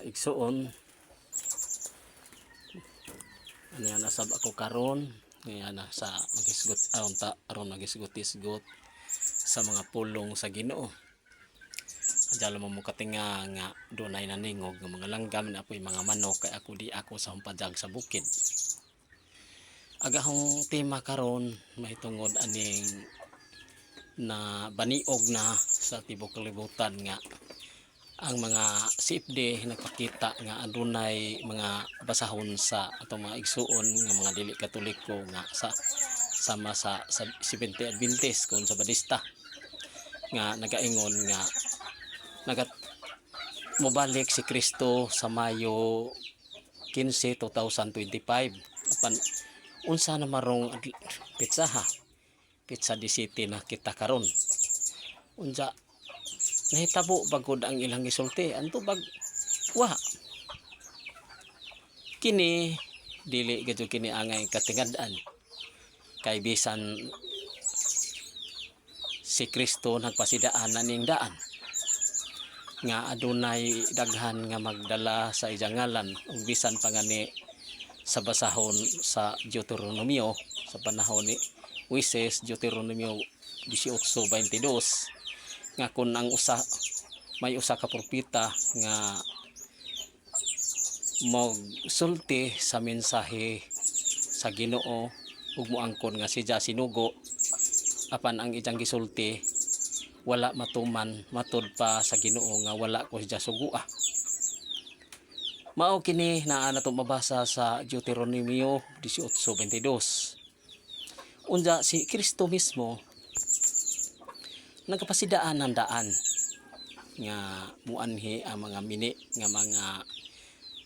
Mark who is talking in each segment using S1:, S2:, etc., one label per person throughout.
S1: igsuon, niya nasab ako karon niya na sa magisgot aron magisgot-isgot sa mga pulong sa Ginoo. Adya mo katinga nga dunay naningog nga mga langgam na apoy mga manok kay ako di ako sa humpadjag sa bukid. Agahong tema karon mahitungod aning na baniog na sa tibok kalibutan nga ang mga CFD nagpakita nga adunay mga basahon sa atong mga igsuon nga mga dili katoliko nga sama sa Seventh Adventist kung sa Badista nga nagaingon nga mobalik si Kristo sa Mayo 15, 2025 apan unsa na marong pitsa di city na kita karon unsa nahitabo bagod ang ilang gisulti anto bag wa kini dili gadyo kini angay katingad-an kay bisan si Kristo nagpasidaan na ning daan nga adunay daghan nga magdala sa iyang ngalan ug bisan pa ngani sa basahon sa Deuteronomio sa panahon ni Moises, Deuteronomio 18:22 nga kun ang may usa ka propeta nga magsulti sa mensahe sa Ginoo ug moangkon nga siya sinugo apan ang iyang gisulti wala matuman matud pa sa Ginoo nga wala ko siya sugua. Mao kini naa nato mabasa sa Deuteronomio 18:22. Unja si Kristo mismo nagkapasidaan ng daan nga muanhi ang mga mini nga mga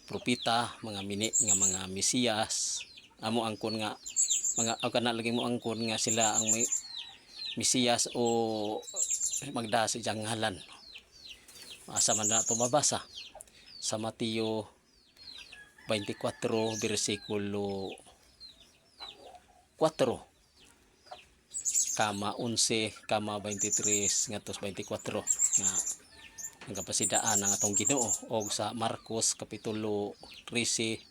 S1: propeta, mga mini nga mga Mesiyas. Amo angkon nga mga kana lagi mo angkon nga sila ang may Mesiyas o magda sa iyang ngalan. Asa man nato mabasa sa Mateo 24 bersikulo 4 kama 11 kama 23 ngadto 24 nga ang kapasidaan ng atong Ginoo og sa Marcos kapitulo 13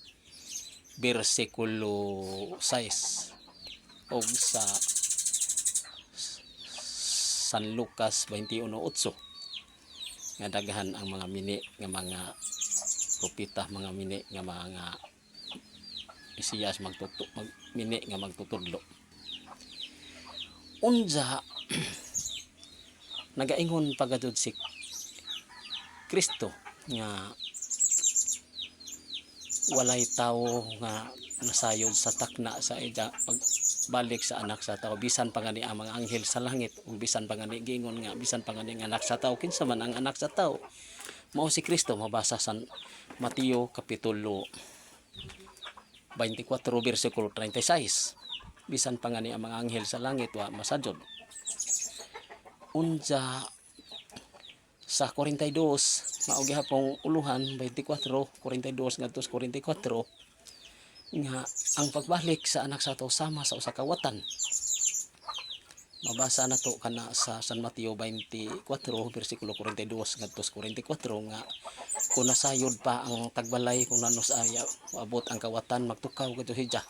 S1: bersikulo 6 og sa San Lucas 21:8 nga daghan ang mga mini nga mga propeta mga mini nga mga Mesiyas mini nga magtutudlo. Unja nagaingon pagadud si Kristo nga walay tawo nga nasayod sa takna sa ida pagbalik sa anak sa tawo bisan pa gani ang mga anghel sa langit ug bisan pa gani giingon nga bisan pa gani ang anak sa tawo kinsa man ang anak sa tawo mao si Kristo mabasa sa Mateo kapitulo 24 bersikulo 36 bisan pa ngani ang mga anghel sa langit wa masadyon. Unja sa 42 mao gihapong uluhan 24 42 ngadto 44 nga ang pagbalik sa anak sa tawo sama sa usa ka watan. Mabasa nato kana sa San Mateo 24 bersikulo 42 ngadto 44 nga kung nasayod pa ang tagbalay kung nanos aya abot ang kawatan magtukaw kadto siya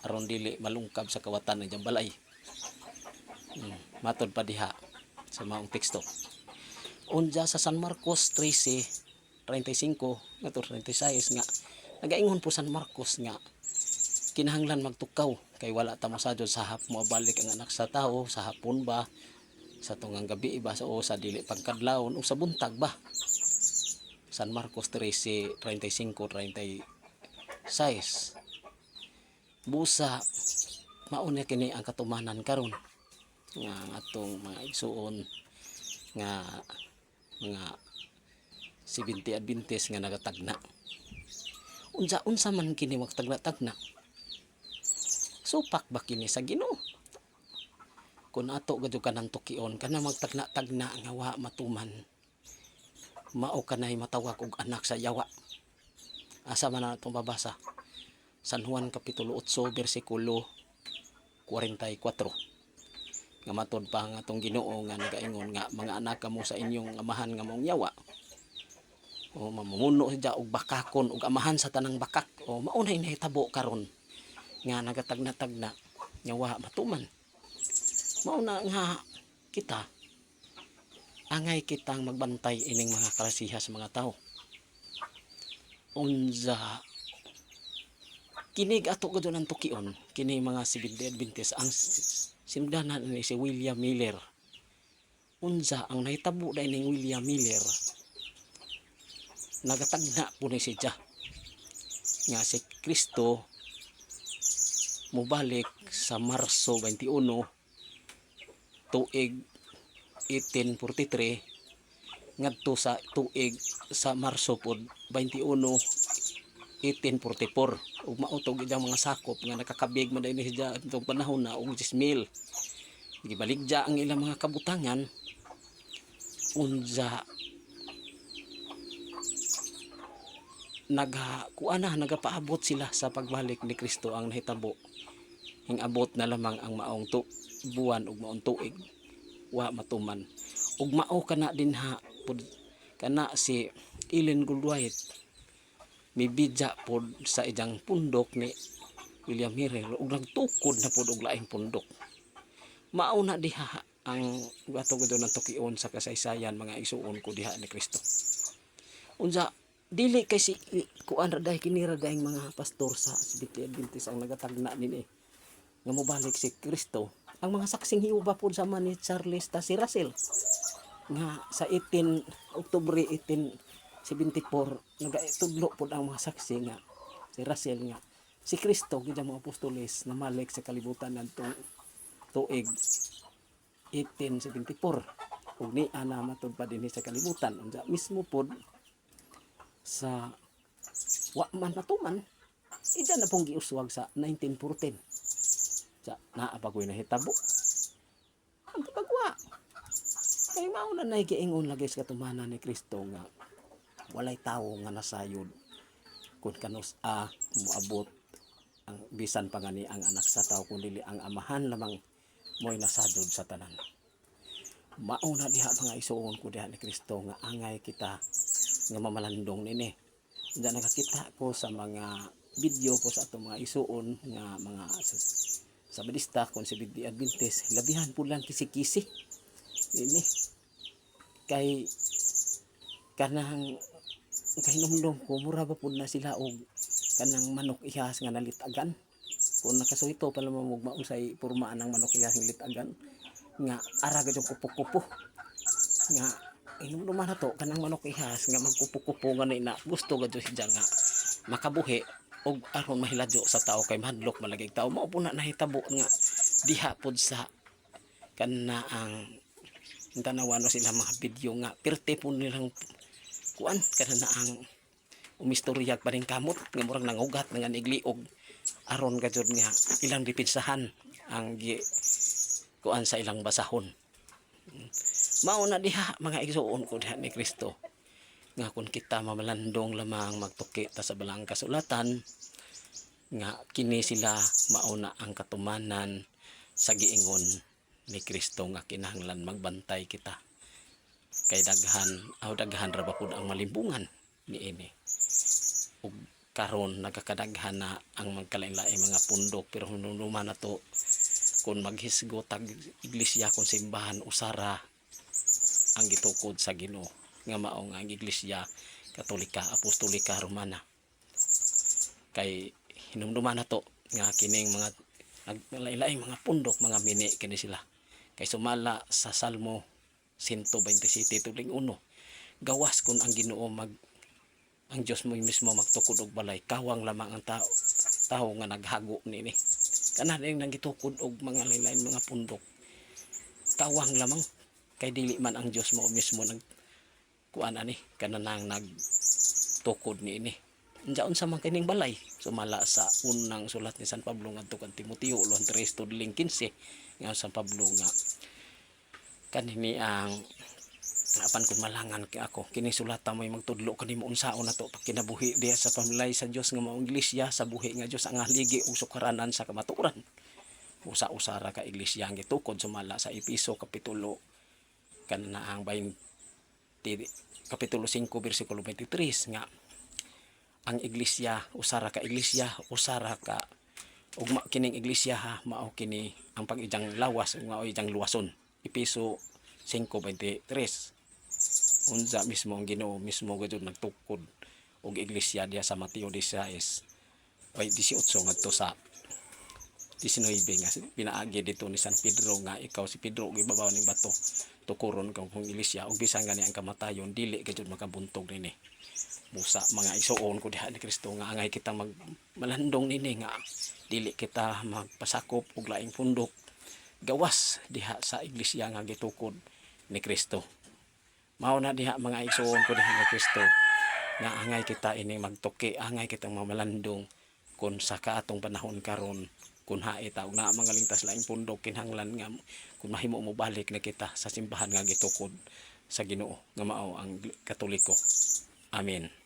S1: aron dili malungkab sa kawatan ng balay. Matod pa diha sa maong teksto. Unja sa San Marcos 13:35 ngadto 36 nga nagaingon po San Marcos nga kinahanglan magtukaw kay wala ta masadyon sa moabalik ang anak sa tawo sa hapon ba sa tungang gabi ba o sa dili pagkadlawon o sa buntag ba. San Marcos 13:35-36 busa mauna kini ang katumanan karon nga atong mga igsuon nga mga Seventh Adventist nga nagatagna. Unsa man kini magtagna-tagna? Supak ba kini sa Ginoo? Kung ato gadyo kanang tukion kana magtagna-tagna nga wa matuman mao kanay matawag og anak sa yawa. Asa man natong babasa San Juan kapitulo 8 bersikulo 44 nga matod pa ang atong Ginoo nga nagaingon nga mga anak kamo sa inyong amahan nga maong yawa o mamumuno siya og bakakon og amahan sa tanang bakak o maunay nahitabo karon nga nagatagna-tagna nga wa matuman. Mauna nga kita angay kitang magbantay ining mga kalasiha sa mga tao. Unsa kinig ato gud ang tukion kini mga Seventh-day Adventist ang sinugdanan ni si William Miller. Unsa ang nahitabo da ning William Miller? Nagatagna po ni siya nga si Kristo mubalik sa Marso 21 tuig 1843 ngadto sa tuig sa Marso pod 21 1844 ug mautog iyang mga sakop nga nakakabig man dinhi siya atong panahon na og 10,000. Gibaligya ang ilang mga kabutangan unsa nagapaabot sila sa pagbalik ni Kristo ang nahitabo hingabot na lamang ang maong buwan ug maong tuig wa matuman ug mao kana dinha pud kana si Ellen Goldwhite mibidya pod sa iyang pundok ni William Miller ug nagtukod na pod og laing pundok. Mao na diha ang ato gud nang tukion sa kasaysayan mga igsuon ko diha ni Kristo. Unsa dili kay si kuan ra dahi kini ra dahing mga pastor sa Seventh-day Adventist ang nagatagna nini nga mobalik si Kristo. Ang mga saksing Hiuba pod sama ni Charles ta si Russell nga sa 18 Oktubre 1874 nagatudlo pod ang mga saksi nga si Russell nga si Kristo gid ang mga apostoles na malik sa kalibutan ngadtong tuig 1874 ug ni ana matud pa dinhi sa kalibutan unsa mismo pod sa wa man matuman ida na pong giuswag sa 1914 sa naapagoy na hitabo ang pagwa kay mao na nay giingon lagi sa katumanan ni Kristo nga walay tawo nga nasayod kun kanus moabot ang bisan pa gani ang anak sa tao kun dili ang amahan lamang mo'y nasayod sa tanan. Mao na diha mga isuon ko diha ni Kristo nga angay kita nga mamalandong nini. Diyan nakakita ko sa mga video po sa atong mga isuon nga mga Sabadista kung si Seventh-day Adventist labihan po lang kisi-kisi ini kay kanang kahinumdum ko mura ba pud na sila og kanang manok ihas nga nalitagan kung nakasuhito pa lamang og mausay pormaan ng manok ihas nga litagan nga ara gid kupo-kupo nga hinumduman na to kanang manok ihas nga magkupo-kupo nga na gusto gid siya nga makabuhi og aron mahiladyo sa tao kay mahadlok malagig tao mao po na nahitabo nga diha pod sa kana ang tanawan sila mga video nga pirte po nilang kuan kana na ang umistorya pa rin kamot nga murang nangugat nga nigliog aron gajud nga ilang dipinsahan ang kuan sa ilang basahon. Mao na diha mga igsuon ko diha ni Kristo nga kung kita mamalandong lamang magtuki ta sa balang kasulatan nga kini sila mauna ang katumanan sa giingon ni Kristo nga kinahanglan magbantay kita kay daghan ra ba pud ang malimbungan niini ug karon nagakadaghan na ang magkalain-lain mga pundok pero hunuman na to kung maghisgo tag iglesia kung simbahan usara ang gitukod sa Ginoo nga mao nga ang iglesia Katolika Apostolika Romana kay hinumduman na to nga kining mga naglain-lain mga pundok mga mini kini sila kay sumala sa Salmo 127 tuling 1 gawas kun ang Ginoo ang Dios mo mismo magtukod og balay kawang lamang ang tao nga naghago nini kana ning nanggitukod og mga lain-lain mga pundok kawang lamang kay dili man ang Dios mo mismo nag kuan ani kanang nagtukod niini unsaon sa man kining balay sumala sa unang sulat ni San Pablo ngadto kan Timoteo 3:15 nga San Pablo nga kanini ang apan kun malangan kay ako kini sulatan mo magtudlo kanimo unsaon nato pag kinabuhi diha sa pamilya sa Dios nga maong iglesia sa buhi nga Dios ang haligi ug sukaranan sa kamatuoran usa-usara ka iglesia ang gitukod sumala sa Epeso kapitulo kana ang 20 kapitulo 5 bersikulo 23 nga ang iglesia usara ka iglesia usara ka ugma kining iglesia ha mao kini ang pag-ijang lawas nga ijang luwason. Epeso 5:23 unsa mismo ang Ginoo mismo gud nagtukod og iglesia diha sa Mateo 18 ngadto sa 19 nga pinaagi dito ni San Pedro nga ikaw si Pedro gibabaw ning bato tukuron kang kung iglesia ug bisan gani ang kamatayon dili gayud makabuntog nini. Musa mga igsuon ko diha ni Kristo nga angay kita malandong nini nga dili kita magpasakop og laing pundok gawas diha sa iglesia nga gitukod ni Kristo. Mao na diha mga igsuon ko diha ni Kristo nga angay kita ini magtuki angay kitang mamalandong kun sa kaatong panahon karon kun hae ta og naa mga lingtas laing pundok kinahanglan nga kun mahimo mo balik na kita sa simbahan nga gitukod sa Ginoo nga mao ang Katoliko. Amen.